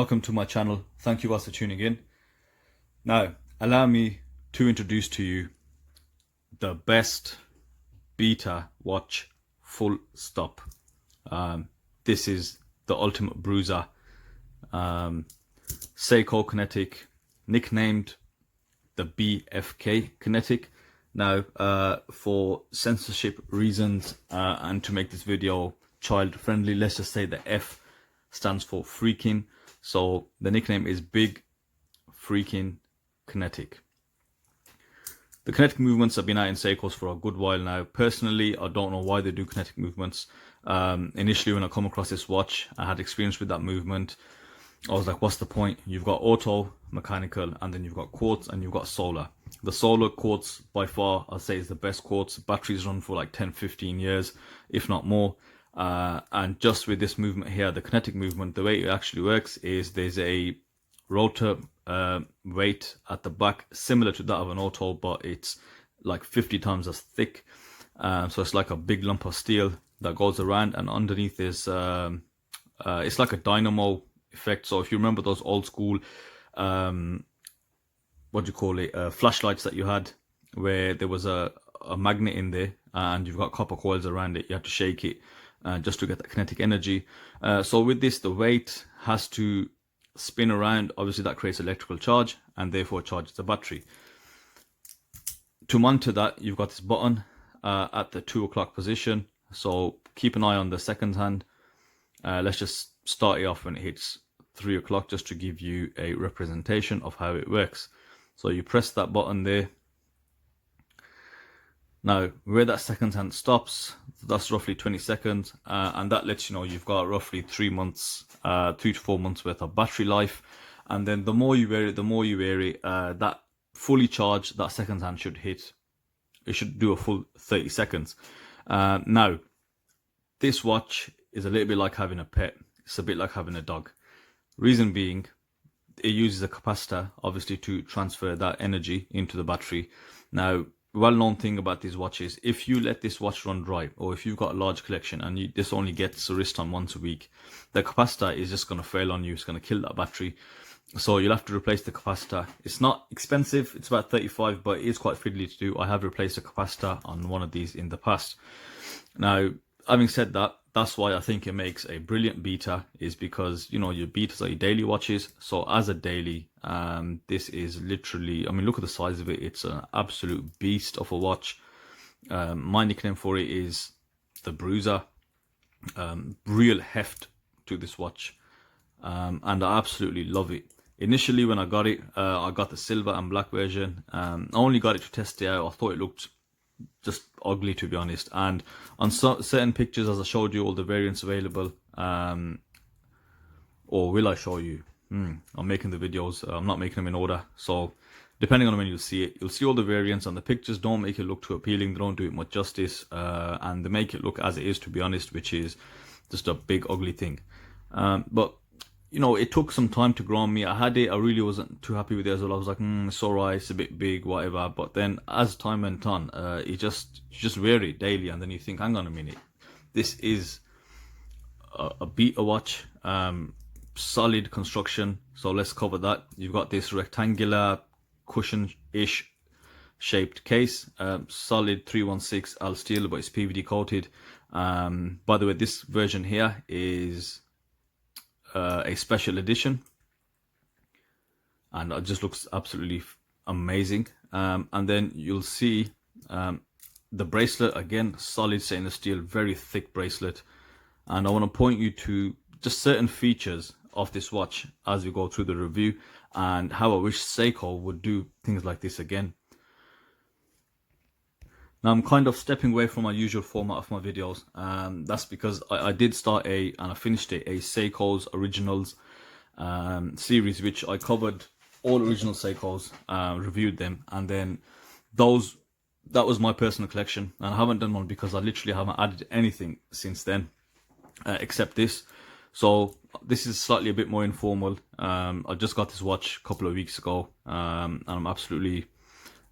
welcome to my channel. Thank you guys for tuning in. Now, allow me to introduce to you the best beta watch, full stop. This is the ultimate bruiser. Seiko Kinetic, nicknamed the BFK Kinetic. Now, for censorship reasons and to make this video child friendly, let's just say the F stands for freaking. So the nickname is Big Freaking Kinetic. The kinetic movements have been out in Seikos for a good while now. Personally, I don't know why they do kinetic movements. Initially, when I come across this watch, I had experience with that movement. I was like, what's the point? You've got auto, mechanical, and then you've got quartz and you've got solar. The solar quartz, by far, I'd say is the best quartz. Batteries run for like 10-15 years, if not more. And just with this movement here, the kinetic movement, the way it actually works is there's a rotor weight at the back, similar to that of an auto, but it's like 50 times as thick. So it's like a big lump of steel that goes around, and underneath is it's like a dynamo effect. So if you remember those old school what do you call it, flashlights that you had, where there was a magnet in there and you've got copper coils around it, you have to shake it just to get that kinetic energy. So with this, the weight has to spin around. Obviously that creates electrical charge and therefore charges the battery. To monitor that, you've got this button at the 2 o'clock position. So keep an eye on the seconds hand. Let's just start it off when it hits 3 o'clock, just to give you a representation of how it works. So you press that button there. Now, where that seconds hand stops, that's roughly 20 seconds, and that lets you know you've got roughly 3 months, 3 to 4 months worth of battery life. And then the more you wear it, that fully charged, that seconds hand should hit, it should do a full 30 seconds. Now, this watch is a little bit like having a pet. It's a bit like having a dog. Reason being, it uses a capacitor, obviously, to transfer that energy into the battery. Now, well-known thing about these watches, if you let this watch run dry, or if you've got a large collection and this only gets a wrist on once a week, the capacitor is just going to fail on you. It's going to kill that battery. So you'll have to replace the capacitor. It's not expensive, it's about 35, but it is quite fiddly to do. I have replaced a capacitor on one of these in the past. Now, having said that, that's why I think it makes a brilliant beta, is because, you know, your betas are your daily watches. So as a daily, this is literally, I mean, look at the size of it. It's an absolute beast of a watch. My nickname for it is the Bruiser. Real heft to this watch, and I absolutely love it. Initially, when I got it, I got the silver and black version. I only got it to test it out. I thought it looked just ugly, to be honest, and on certain pictures, as I showed you all the variants available, or will I show you? I'm making the videos, I'm not making them in order, so depending on when you'll see it, you'll see all the variants. On the pictures, don't make it look too appealing, they don't do it much justice, and they make it look as it is, to be honest, which is just a big ugly thing. But you know, it took some time to grow on me. I had it, I really wasn't too happy with it as well. I was like, it's alright, it's a bit big, whatever. But then as time went on, you just wear it daily, and then you think, hang on a minute, this is a beta watch, solid construction. So let's cover that. You've got this rectangular cushion-ish shaped case, solid 316 Al steel, but it's PVD coated. By the way, this version here is a special edition, and it just looks absolutely amazing. And then you'll see the bracelet, again, solid stainless steel, very thick bracelet. And I want to point you to just certain features of this watch as we go through the review, and how I wish Seiko would do things like this again. Now, I'm kind of stepping away from my usual format of my videos. That's because I did start and I finished a Seiko's Originals series, which I covered all original Seikos, reviewed them, and then that was my personal collection. And I haven't done one because I literally haven't added anything since then, except this. So this is slightly a bit more informal. I just got this watch a couple of weeks ago, and I'm absolutely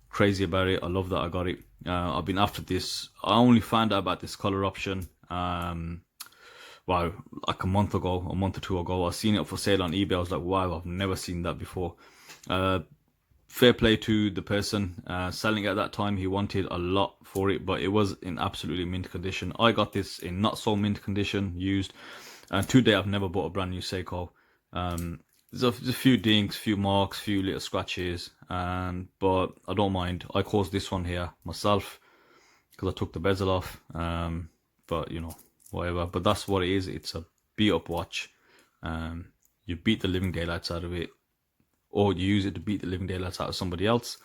crazy about it. I love that I got it. I've been after this. I only found out about this color option, well, wow, like a month ago, a month or two ago. I seen it for sale on eBay. I was like, wow, I've never seen that before. Fair play to the person selling it at that time. He wanted a lot for it, but it was in absolutely mint condition. I got this in not so mint condition, used. And to date, I've never bought a brand new Seiko. There's a few dinks, few marks, few little scratches, but I don't mind. I caused this one here myself because I took the bezel off. But you know, whatever. But that's what it is. It's a beat up watch. You beat the living daylights out of it, or you use it to beat the living daylights out of somebody else,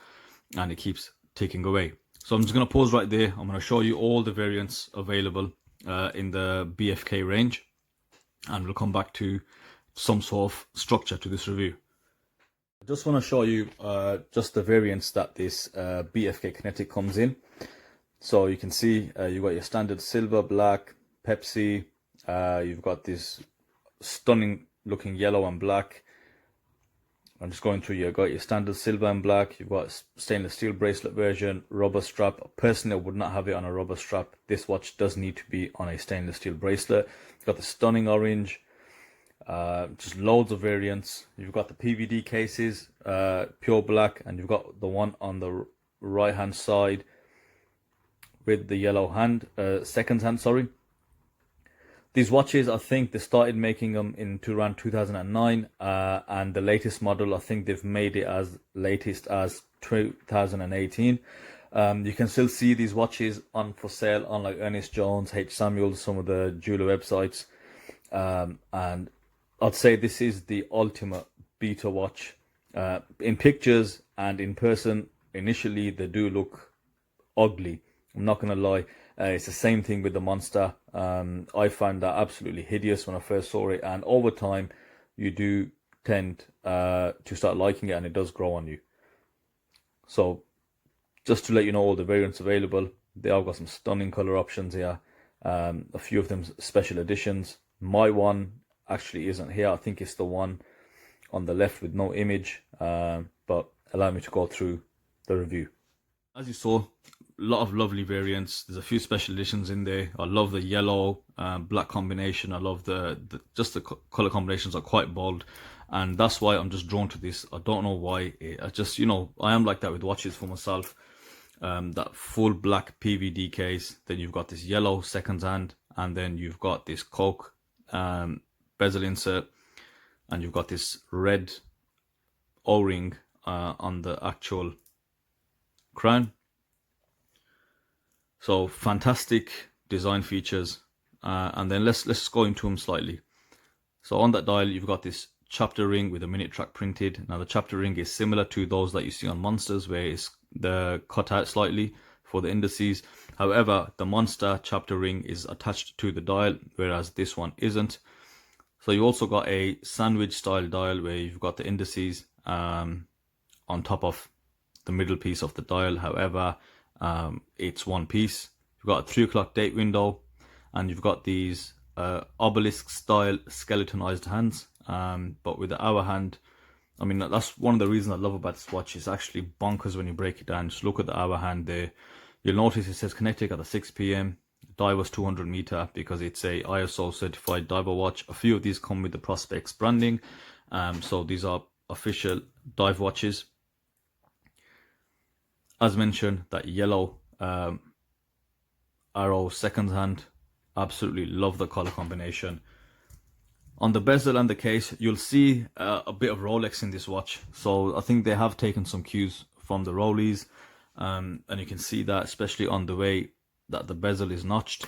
and it keeps ticking away. So I'm just going to pause right there. I'm going to show you all the variants available in the BFK range, and we'll come back to some sort of structure to this review. I just want to show you just the variants that this BFK Kinetic comes in. So you can see you've got your standard silver, black, Pepsi. You've got this stunning looking yellow and black. I'm just going through. You've got your standard silver and black. You've got stainless steel bracelet version, rubber strap. Personally, I would not have it on a rubber strap. This watch does need to be on a stainless steel bracelet. You've got the stunning orange. Just loads of variants. You've got the PVD cases, pure black, and you've got the one on the right hand side with the yellow hand, second hand, sorry. These watches, I think they started making them in around 2009, and the latest model, I think they've made it as latest as 2018. You can still see these watches on for sale on like Ernest Jones, H. Samuels, some of the jeweler websites, and I'd say this is the ultimate beta watch. In pictures and in person, initially they do look ugly. I'm not gonna lie. It's the same thing with the Monster. I found that absolutely hideous when I first saw it, and over time you do tend to start liking it, and it does grow on you. So just to let you know all the variants available, they have got some stunning color options here. A few of them special editions. My one actually isn't here. I think it's the one on the left with no image, but allow me to go through the review. As you saw, a lot of lovely variants. There's a few special editions in there. I love the yellow black combination. I love the color combinations are quite bold, and that's why I'm just drawn to this. I don't know why. I just, you know, I am like that with watches for myself. That full black PVD case, then you've got this yellow second hand, and then you've got this Coke bezel insert, and you've got this red O-ring on the actual crown. So fantastic design features, and then let's go into them slightly. So on that dial, you've got this chapter ring with a minute track printed. Now the chapter ring is similar to those that you see on Monsters, where it's cut out slightly for the indices. However, the Monster chapter ring is attached to the dial, whereas this one isn't. So you also got a sandwich style dial where you've got the indices on top of the middle piece of the dial. However, it's one piece. You've got a 3 o'clock date window, and you've got these obelisk style skeletonized hands, but with the hour hand. I mean, that's one of the reasons I love about this watch. It's actually bonkers when you break it down. Just look at the hour hand there. You'll notice it says Kinetic at the 6 p.m. Dive was 200 meter because it's a ISO certified diver watch. A few of these come with the Prospex branding, so these are official dive watches. As mentioned, that yellow arrow second hand, absolutely love the color combination. On the bezel and the case, you'll see a bit of Rolex in this watch, so I think they have taken some cues from the Rollies, and you can see that especially on the way that the bezel is notched.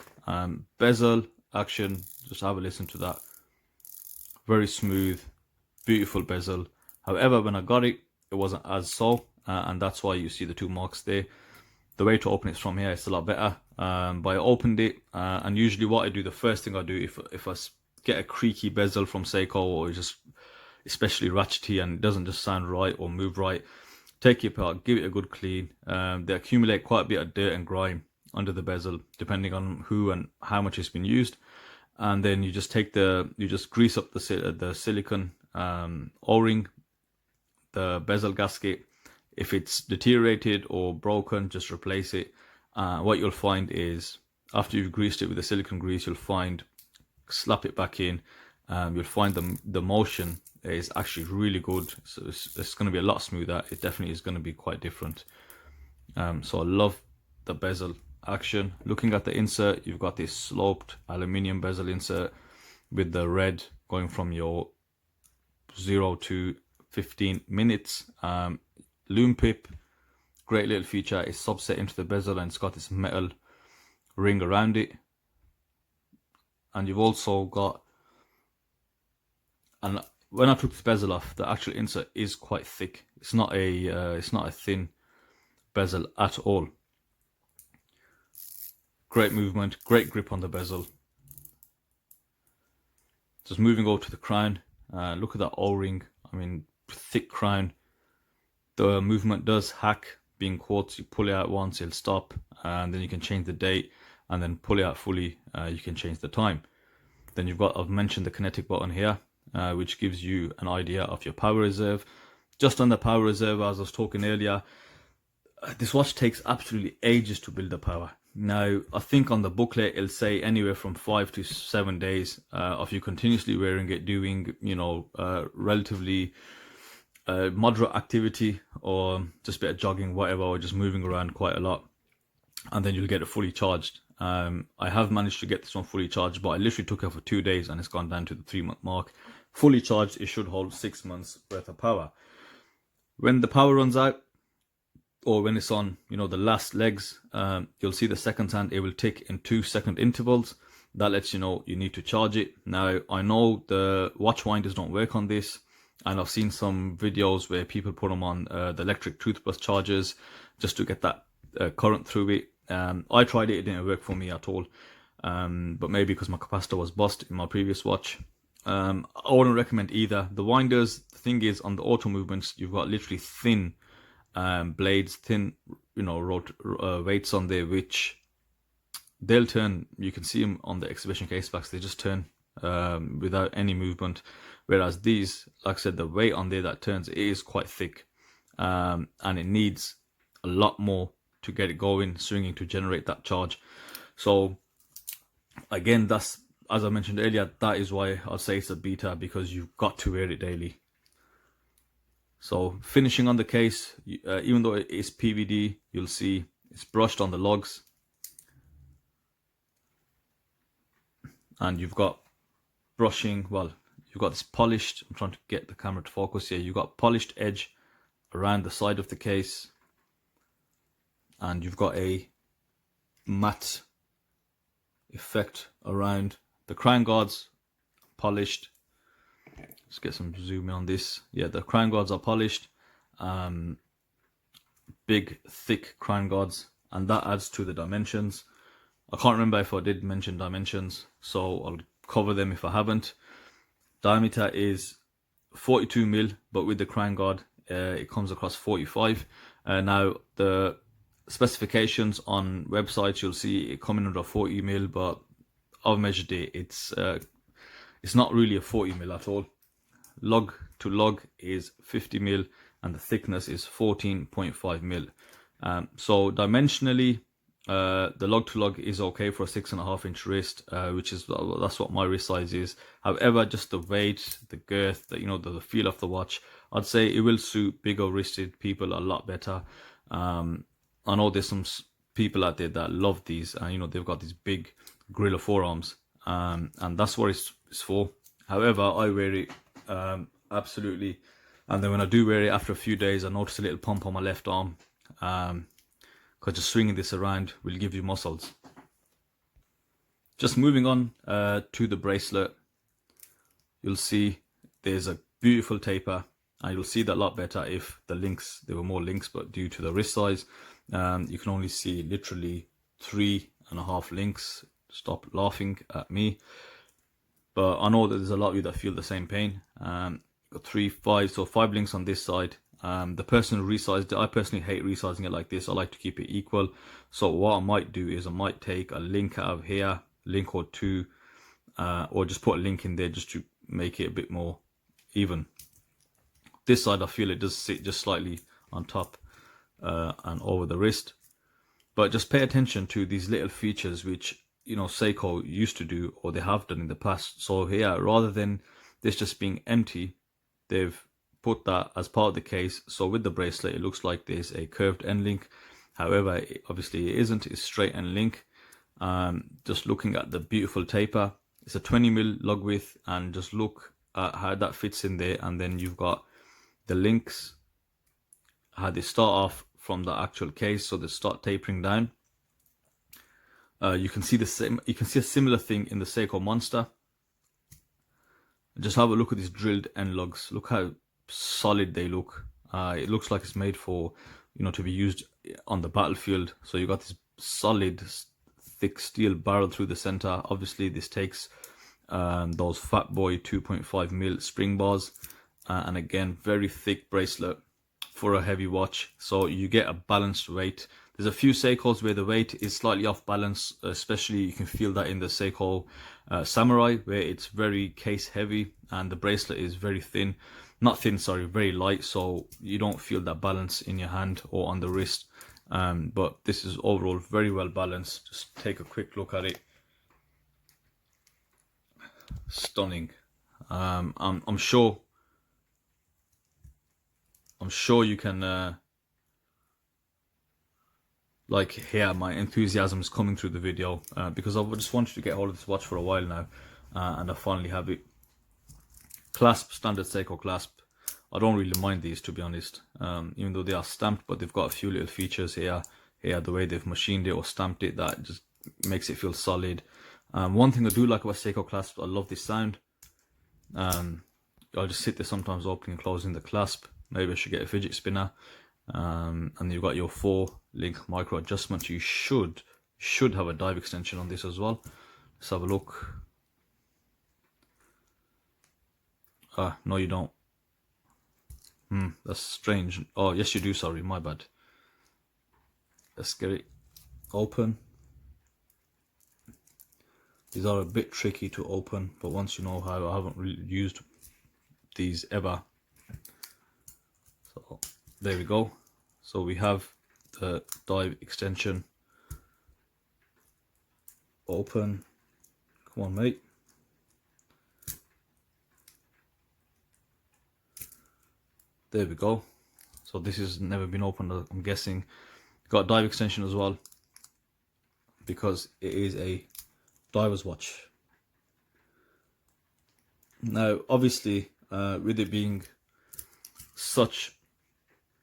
Bezel action, just have a listen to that. Very smooth, beautiful bezel. However, when I got it, it wasn't as so, and that's why you see the two marks there. The way to open it from here is a lot better, but I opened it, and usually what I do, the first thing I do, if I get a creaky bezel from Seiko, or just especially ratchety and it doesn't just sound right or move right, take it apart, give it a good clean. They accumulate quite a bit of dirt and grime under the bezel depending on who and how much it's been used, and then you just take you just grease up the silicone O-ring, the bezel gasket. If it's deteriorated or broken, just replace it. What you'll find is after you've greased it with the silicone grease, you'll find slap it back in, you'll find the motion is actually really good. So it's going to be a lot smoother. It definitely is going to be quite different. So I love the bezel action. Looking at the insert, you've got this sloped aluminium bezel insert with the red going from your 0 to 15 minutes. Lume pip, great little feature. It's subset into the bezel and it's got this metal ring around it. And you've also got, and when I took this bezel off, the actual insert is quite thick. It's not a thin bezel at all. Great movement, great grip on the bezel. Just moving over to the crown, look at that O-ring. I mean, thick crown. The movement does hack. Being quartz, you pull it out once, it'll stop, and then you can change the date, and then pull it out fully, you can change the time. Then you've got, I've mentioned the kinetic button here, which gives you an idea of your power reserve. Just on the power reserve, as I was talking earlier, this watch takes absolutely ages to build the power. Now, I think on the booklet, it'll say anywhere from 5 to 7 days of you continuously wearing it, doing, you know, relatively moderate activity, or just a bit of jogging, whatever, or just moving around quite a lot. And then you'll get it fully charged. I have managed to get this one fully charged, but I literally took it for 2 days and it's gone down to the 3-month mark. Fully charged, it should hold 6 months worth of power. When the power runs out, or when it's on, you know, the last legs, you'll see the seconds hand, it will tick in 2-second intervals. That lets you know you need to charge it. Now, I know the watch winders don't work on this, and I've seen some videos where people put them on the electric toothbrush chargers just to get that current through it. I tried it, it didn't work for me at all, but maybe because my capacitor was bust in my previous watch. I wouldn't recommend either. The winders, the thing is, on the auto movements, you've got literally thin blades, thin, you know, weights on there, which they'll turn. You can see them on the exhibition case backs, they just turn without any movement. Whereas these, like I said, the weight on there that turns, it is quite thick, and it needs a lot more to get it going, swinging, to generate that charge. So again, that's, as I mentioned earlier, that is why I'll say it's a beta, because you've got to wear it daily. So finishing on the case, even though it is PVD, you'll see it's brushed on the lugs, and you've got brushing, well, you've got this polished, I'm trying to get the camera to focus here, you've got polished edge around the side of the case, and you've got a matte effect around the crown guards, polished. Let's get some zoom in on this. Yeah, the crown guards are polished, big thick crown guards, and that adds to the dimensions. I can't remember if I did mention dimensions, so I'll cover them if I haven't. Diameter is 42 mil, but with the crown guard it comes across 45. Now the specifications on websites, you'll see it coming under 40 mil, but I've measured it, it's not really a 40 mil at all. Lug to lug is 50 mil and the thickness is 14.5 mil. So dimensionally, the lug to lug is okay for a 6.5 inch wrist, which is, that's what my wrist size is. However, just the weight, the girth, the, you know, the feel of the watch, I'd say it will suit bigger wristed people a lot better. I know there's some people out there that love these, and you know, they've got these big gorilla forearms, and that's what it's for. However, I wear it absolutely, and then when I do wear it, after a few days, I notice a little pump on my left arm, because just swinging this around will give you muscles. Just moving on to the bracelet, you'll see there's a beautiful taper, and you'll see that a lot better if the links, there were more links, but due to the wrist size, you can only see literally 3.5 links. Stop laughing at me, but I know that there's a lot of you that feel the same pain. Got 5 links on this side. The person who resized it, I personally hate resizing it like this. I like to keep it equal. So what I might do is I might take a link out of here, link or two, or just put a link in there just to make it a bit more even. This side, I feel it does sit just slightly on top and over the wrist, but just pay attention to these little features which, you know, Seiko used to do, or they have done in the past. So here, rather than this just being empty, they've put that as part of the case. So with the bracelet, it looks like there's a curved end link. However, obviously it isn't, it's straight end link. Just looking at the beautiful taper, it's a 20mm lug width, and just look at how that fits in there. And then you've got the links, how they start off from the actual case, so they start tapering down. You can see the same, you can see a similar thing in the Seiko Monster. Just have a look at these drilled end lugs. Look how solid they look. It looks like it's made for, you know, to be used on the battlefield. So you got this solid, thick steel barrel through the center. Obviously, this takes those Fat Boy 2.5mm spring bars, and again, very thick bracelet for a heavy watch. So you get a balanced weight. There's a few Seikos where the weight is slightly off balance, especially you can feel that in the Seiko Samurai, where it's very case heavy and the bracelet is very thin. Not thin, sorry, very light, so you don't feel that balance in your hand or on the wrist. But this is overall very well balanced. Just take a quick look at it. Stunning. I'm sure you can like hear my enthusiasm is coming through the video, because I've just wanted to get hold of this watch for a while now, and I finally have it. Clasp, standard Seiko clasp. I don't really mind these, to be honest, even though they are stamped, but they've got a few little features here, the way they've machined it or stamped it, that just makes it feel solid. One thing I do like about Seiko clasp, I love this sound. I'll just sit there sometimes opening and closing the clasp. Maybe I should get a fidget spinner. And you've got your 4-link micro adjustment. You should have a dive extension on this as well. Let's have a look. No, you don't. That's strange. Oh, yes, you do. Sorry, my bad. Let's get it open. These are a bit tricky to open, but once you know how, I haven't really used these ever. So there we go. So we have the dive extension open. Come on, mate. There we go. So this has never been opened, I'm guessing. Got a dive extension as well, because it is a diver's watch. Now, obviously, with it being such,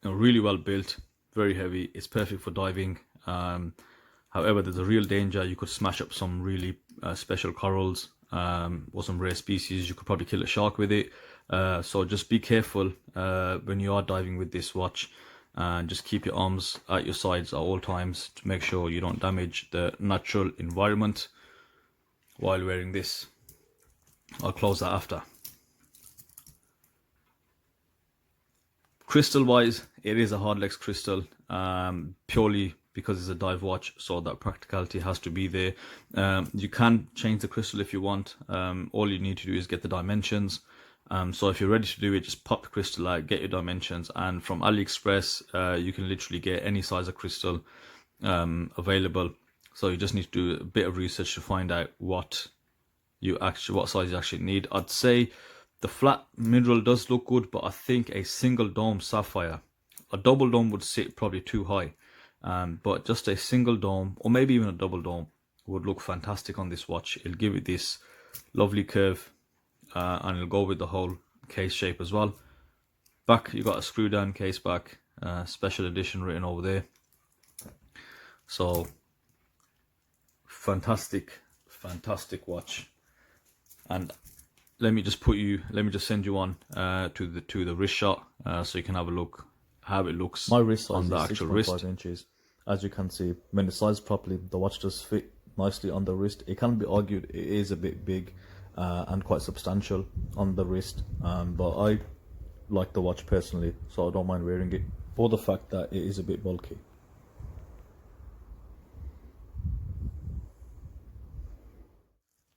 you know, really well built, very heavy, it's perfect for diving. However, there's a real danger you could smash up some really special corals or some rare species. You could probably kill a shark with it. So just be careful when you are diving with this watch, and just keep your arms at your sides at all times to make sure you don't damage the natural environment while wearing this. I'll close that after. Crystal wise, it is a hardlex crystal, purely because it's a dive watch, so that practicality has to be there. You can change the crystal if you want. All you need to do is get the dimensions. So if you're ready to do it, just pop the crystal out, get your dimensions, and from AliExpress you can literally get any size of crystal available. So you just need to do a bit of research to find out what size you actually need. I'd say the flat mineral does look good, but I think a single dome sapphire, a double dome would sit probably too high, but just a single dome, or maybe even a double dome, would look fantastic on this watch. It'll give it this lovely curve, and it'll go with the whole case shape as well. Back, you got a screw down case back, special edition written over there. So fantastic watch. And let me just send you on to the wrist shot, so you can have a look how it looks. My wrist size on the is actual 6.5 wrist. inches. As you can see, when it's sized properly, the watch does fit nicely on the wrist. It can be argued it is a bit big and quite substantial on the wrist, but I like the watch personally, so I don't mind wearing it, for the fact that it is a bit bulky.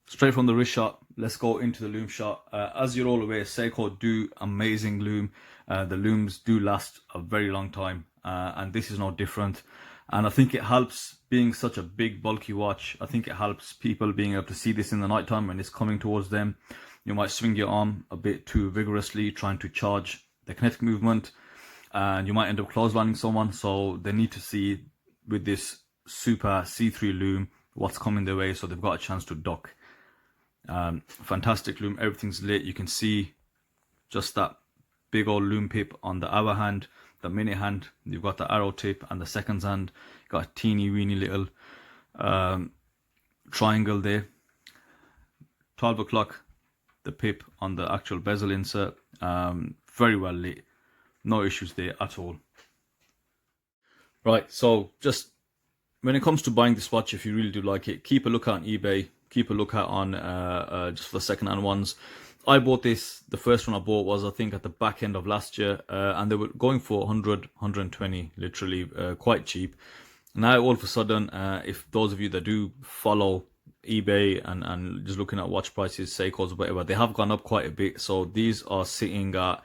Straight from the wrist shot, let's go into the Lume shot. As you're all aware, Seiko do amazing Lume. The Lumes do last a very long time, and this is no different. And I think it helps, being such a big bulky watch, I think it helps people being able to see this in the nighttime when it's coming towards them. You might swing your arm a bit too vigorously trying to charge the kinetic movement, and you might end up clotheslining someone. So they need to see with this super see-through lume what's coming their way, so they've got a chance to duck. Fantastic lume, everything's lit. You can see just that big old lume pip on the hour hand, the minute hand, you've got the arrow tip, and the seconds hand, you've got a teeny weeny little triangle there. 12 o'clock, the pip on the actual bezel insert, very well lit, no issues there at all. Right, so just when it comes to buying this watch, if you really do like it, keep a lookout on eBay, keep a lookout on just for the second-hand ones. I bought this, the first one I bought was I think at the back end of last year, and they were going for 100, 120, literally quite cheap. Now all of a sudden, if those of you that do follow eBay and just looking at watch prices, Seikos, whatever, they have gone up quite a bit. So these are sitting at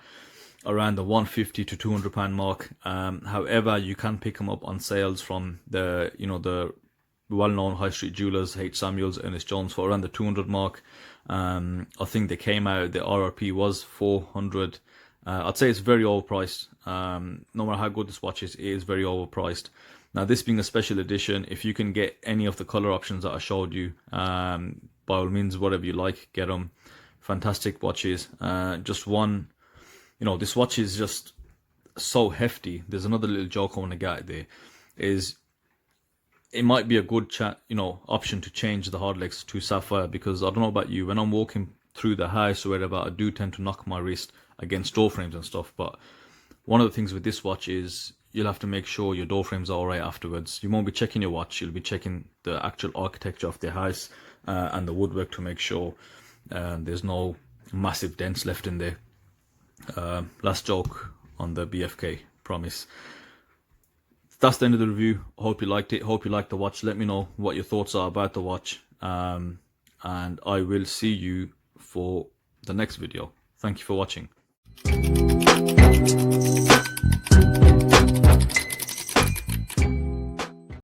around the 150 to 200 pound mark. However, you can pick them up on sales from the, you know, the well-known high street jewelers, H. Samuels, Ernest Jones, for around the 200 mark. I think they came out, the RRP was 400. I'd say it's very overpriced. No matter how good this watch is, it is very overpriced. Now, this being a special edition, if you can get any of the color options that I showed you, by all means, whatever you like, get them. Fantastic watches. Just one, you know, this watch is just so hefty. There's another little joke I want to get out there, is it might be a good option to change the hard legs to sapphire, because I don't know about you, when I'm walking through the house or wherever, I do tend to knock my wrist against door frames and stuff. But one of the things with this watch is you'll have to make sure your door frames are all right afterwards. You won't be checking your watch, you'll be checking the actual architecture of the house and the woodwork to make sure there's no massive dents left in there. Last joke on the BFK, promise. That's the end of the review. Hope you liked it. Hope you liked the watch. Let me know what your thoughts are about the watch. And I will see you for the next video. Thank you for watching.